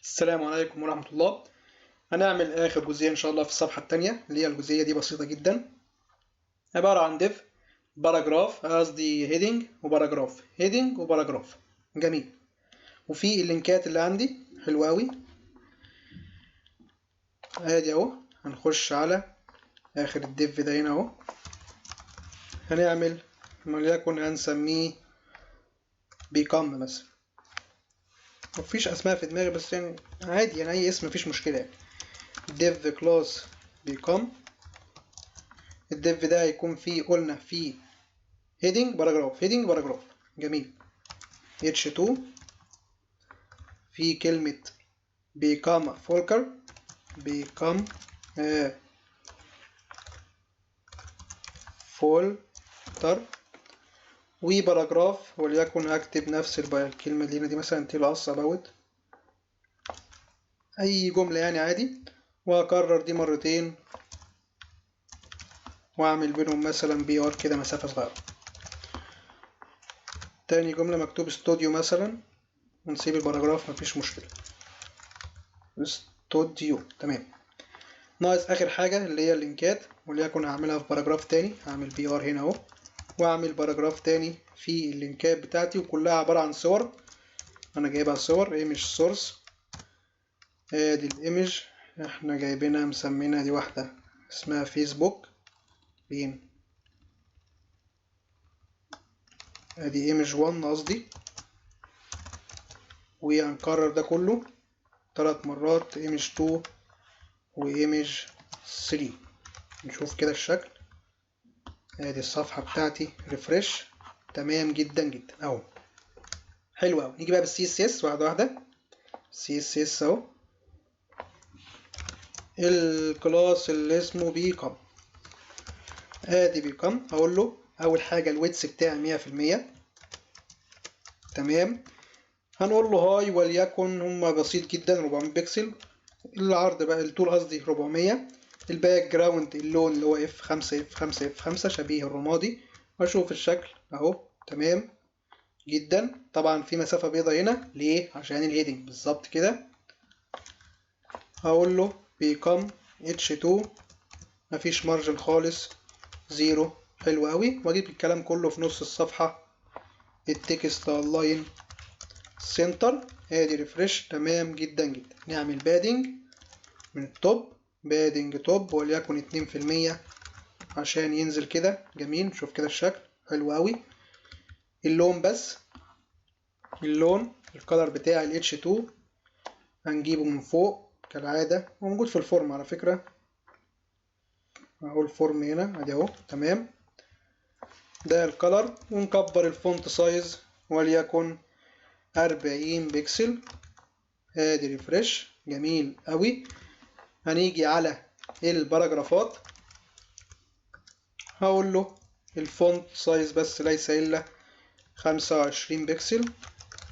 السلام عليكم ورحمة الله. هنعمل آخر جزئية إن شاء الله في الصفحة التانية، اللي هي الجزئية دي بسيطة جدا. عبارة عن ديف باراجراف، قصدي هيدنج وباراجراف، هيدنج وباراجراف. جميل. وفي اللينكات اللي عندي حلوة أوي. ادي اهو. هنخش على آخر الديف ده هنا اهو. هنعمل وليكن هنسميه بيكم مثلا. مفيش أسماء في دماغي، بس يعني عادي، يعني أي اسم مفيش مشكلة يعني. ديف كلاس بيكم. الديف ده هيكون فيه، قلنا فيه هيدنج باراجراف، هيدنج باراجراف. جميل. H2 في كلمة become فولكر، become فولتر، وباراجراف وليكن هكتب نفس الكلمة اللي هنا دي مثلا tell us about أي جملة يعني عادي، وأكرر دي مرتين وأعمل بينهم مثلا BR كده مسافة صغيرة. تاني جملة مكتوب استوديو مثلا، ونسيب الباراجراف مفيش مشكلة. استوديو. تمام. ناقص اخر حاجة اللي هي اللينكات، وليكن هعملها في باراجراف تاني. هعمل BR هنا اهو، واعمل باراجراف تاني في اللينكات بتاعتي، وكلها عبارة عن صور. انا جايبها صور ايمج سورس. ادي الايمج احنا جايبينها مسمينها دي واحدة اسمها فيسبوك. فين؟ ادي ايمج 1 قصدي. وهنكرر ده كله 3 مرات، ايمج 2 وايمج 3. نشوف كده الشكل. ادي الصفحة بتاعتي ريفرش. تمام جدا جدا اهو. حلو قوي. نيجي بقى بالسي اس اس واحدة واحدة. سي اس اس اهو. الكلاس اللي اسمه بيكم. ادي بيكم. هقول له اول حاجة الويتس بتاعي 100%. تمام. هنقول له هاي، وليكن هما بسيط جدا 400 بكسل. العرض بقى الطول قصدي 400. الباك جراوند اللون اللي هو اف 5 اف 5 اف 5 شبيه الرمادي. واشوف الشكل اهو. تمام جدا. طبعا في مسافة بيضة هنا ليه؟ عشان الهيدنج بالظبط كده. هقول له بيكم H2 مفيش مارجن خالص، زيرو. حلو قوي. واجيب الكلام كله في نص الصفحة. التكست الاين سنتر. ادي ريفرش. تمام جدا جدا. نعمل بادنج من التوب، بادنج توب وليكن 2% عشان ينزل كده. جميل. نشوف كده الشكل. حلو قوي. اللون بس، اللون الكلر بتاع ال H2 هنجيبه من فوق كالعادة، موجود في الفورم على فكرة اهو. الفورم هنا ادي اهو. تمام. ده الكلر. ونكبر الفونت سايز وليكن 40 بكسل. ادي ريفرش. جميل قوي. هنيجي على الباراجرافات. هقول له الفونت سايز بس ليس الا 25 بكسل،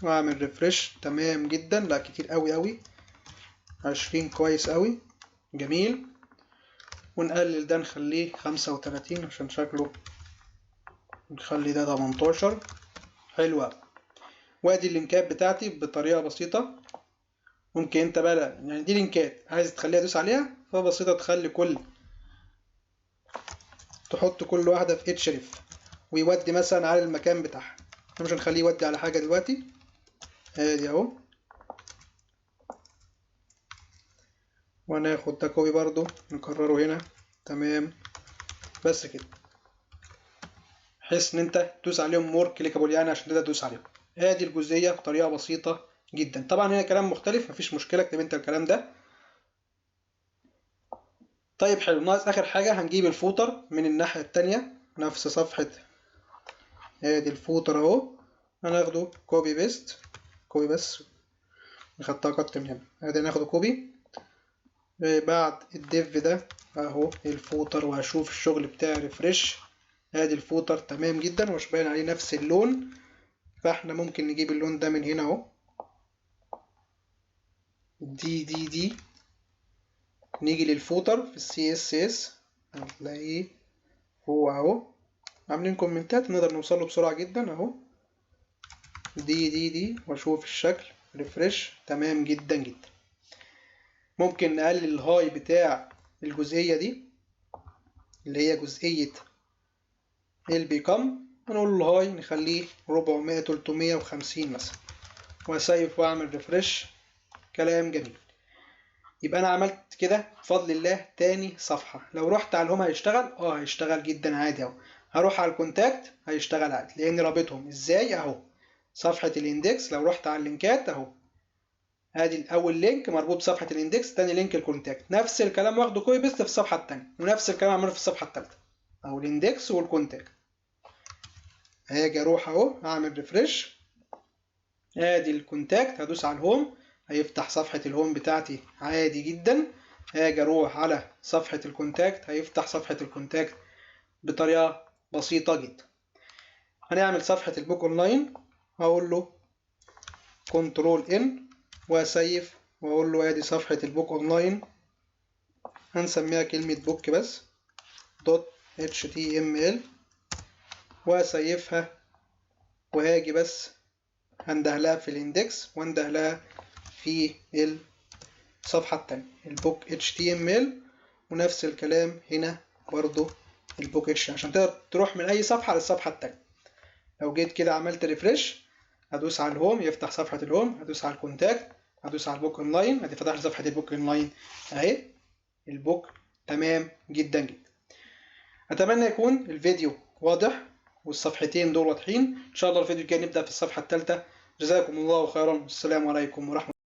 واعمل ريفرش. تمام جدا. لا كتير قوي قوي. 20 كويس قوي. جميل. ونقلل ده نخليه 35 عشان شكله. نخلي ده 18. حلو قوي. وادي اللينكات بتاعتي بطريقة بسيطة. ممكن انت بقى يعني دي لينكات عايز تخليها تدوس عليها، فبسيطة تخلي تحط كل واحدة في اتشرف ويودي مثلا على المكان بتاعها. احنا مش هنخليه يودي على حاجة دلوقتي. ادي اهو. وهناخد ده كوبي برضو نكرره هنا. تمام. بس كده، بحيث ان انت تدوس عليهم مور كليكابل يعني عشان تقدر تدوس عليهم. ادي الجزئية بطريقة بسيطة جدا. طبعا هنا كلام مختلف مفيش مشكلة، اكتب انت الكلام ده. طيب حلو. ناقص اخر حاجة هنجيب الفوتر من الناحية التانية نفس صفحة. ادي الفوتر اهو. هناخده كوبي بيست، كوبي بس. خدتها كت من هنا. ادي ناخده كوبي. بعد الديف ده اهو الفوتر، وهشوف الشغل بتاعي ريفرش. ادي الفوتر. تمام جدا. ومش باين عليه نفس اللون، فاحنا ممكن نجيب اللون ده من هنا اهو. دي نيجي للفوتر في السي اس اس هنلاقيه هو اهو. عاملين كومنتات نقدر نوصله بسرعة جدا اهو. دي واشوف الشكل ريفرش. تمام جدا جدا. ممكن نقلل الهاي بتاع الجزئية دي اللي هي جزئية البيكم، ونقول له الهاي نخليه 400 350 مثلا، واسيف واعمل ريفرش. كلام جميل. يبقى انا عملت كده بفضل الله تاني صفحة. لو رحت على الهوم هيشتغل؟ هيشتغل جدا عادي اهو. هروح على الكونتاكت هيشتغل عادي لان رابطهم ازاي اهو. صفحة الاندكس لو رحت على اللينكات اهو، ادي اول لينك مربوط بصفحة الاندكس، تاني لينك الكونتاكت، نفس الكلام واخده كوبي بيست في الصفحة التانية، ونفس الكلام عمله في الصفحة التالتة اهو، الاندكس والكونتاكت. هاجي اروح اهو اعمل ريفرش، ادي الكونتاكت، هدوس على الهوم هيفتح صفحة الهوم بتاعتي عادي جدا. هاجي اروح على صفحة الكونتاكت هيفتح صفحة الكونتاكت بطريقة بسيطة جدا. هنعمل صفحة البوك اونلاين، هقول له كنترول ان واسيف، واقول له ادي صفحة البوك اونلاين، هنسميها كلمة بوك بس دوت html واسيفها. وهاجي بس هندهلها في الاندكس واندهلها في الصفحة التانية البوك html، ونفس الكلام هنا برضو البوك html عشان تقدر تروح من اي صفحة للصفحة التانية. لو جيت كده عملت ريفرش هدوس على الهوم يفتح صفحة الهوم، هدوس على الكونتاكت هدوس على البوك اونلاين، ادي فتح لي صفحة البوك اونلاين اهي. البوك تمام جدا جدا. اتمنى يكون الفيديو واضح والصفحتين دول واضحين. ان شاء الله الفيديو الجاي نبدأ في الصفحة الثالثة. جزاكم الله خيرا، السلام عليكم ورحمة الله.